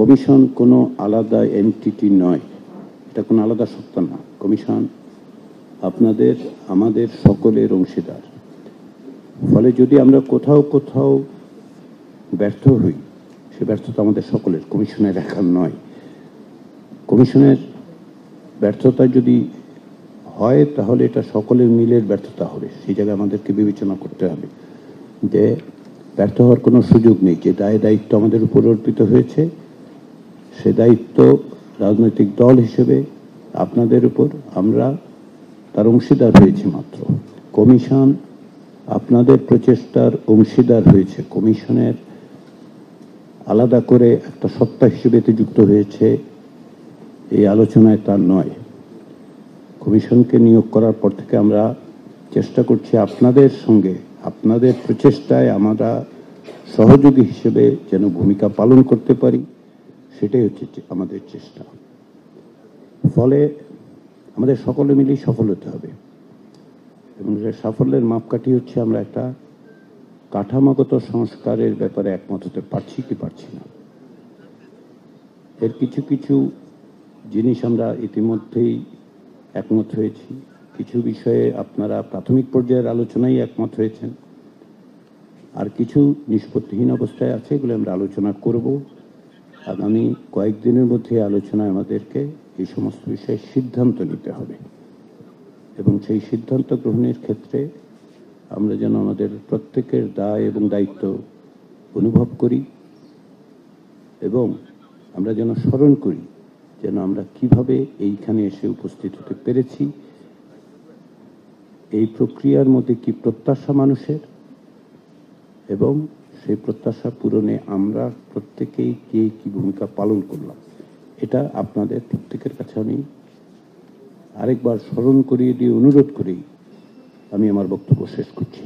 Commission কোনো আলাদা entity নয়, এটা কোনো আলাদা সত্তা না। কমিশন আপনাদের আমাদের সকলের অংশীদার। ফলে যদি আমরা কোথাও কোথাও ব্যর্থ হই, সে ব্যর্থতা আমাদের সকলের, কমিশনের একার নয়। কমিশনের ব্যর্থতা যদি হয় তাহলে এটা সকলের মিলের ব্যর্থতা হবে। সেই জায়গায় আমাদেরকে বিবেচনা করতে হবে যে ব্যর্থ হওয়ার কোনো সুযোগ নেই। যে দায়িত্ব আমাদের উপর অর্পিত হয়েছে, সে দায়িত্ব রাজনৈতিক দল হিসেবে আপনাদের উপর আমরা তার অংশীদার হয়েছি মাত্র। কমিশন আপনাদের প্রচেষ্টার অংশীদার হয়েছে। কমিশনের আলাদা করে একটা সত্তা হিসেবে যুক্ত হয়েছে এই আলোচনায় তা নয়। কমিশনকে নিয়োগ করার পর থেকে আমরা চেষ্টা করছি আপনাদের সঙ্গে, আপনাদের প্রচেষ্টায় আমরা সহযোগী হিসেবে যেন ভূমিকা পালন করতে পারি, সেটাই হচ্ছে আমাদের চেষ্টা। ফলে আমাদের সকলে মিলেই সফল হতে হবে এবং সাফল্যের মাপকাঠি হচ্ছে আমরা একটা কাঠামোগত সংস্কারের ব্যাপারে একমত হতে পারছি কি পারছি না। এর কিছু কিছু জিনিস আমরা ইতিমধ্যেই একমত হয়েছি। কিছু বিষয়ে আপনারা প্রাথমিক পর্যায়ের আলোচনায় একমত হয়েছেন, আর কিছু নিষ্পত্তিহীন অবস্থায় আছে, এগুলো আমরা আলোচনা করব। আগামী কয়েকদিনের মধ্যে আলোচনায় আমাদেরকে এই সমস্ত বিষয়ে সিদ্ধান্ত নিতে হবে এবং সেই সিদ্ধান্ত গ্রহণের ক্ষেত্রে আমরা যেন আমাদের প্রত্যেকের দায় এবং দায়িত্ব অনুভব করি এবং আমরা যেন স্মরণ করি যেন আমরা কিভাবে এইখানে এসে উপস্থিত হতে পেরেছি, এই প্রক্রিয়ার মধ্যে কি প্রত্যাশা মানুষের এবং সেই প্রত্যাশা পূরণে আমরা প্রত্যেকেই কে কি ভূমিকা পালন করলাম, এটা আপনাদের প্রত্যেকের কাছে আমি আরেকবার স্মরণ করিয়ে দিয়ে অনুরোধ করেই আমি আমার বক্তব্য শেষ করছি।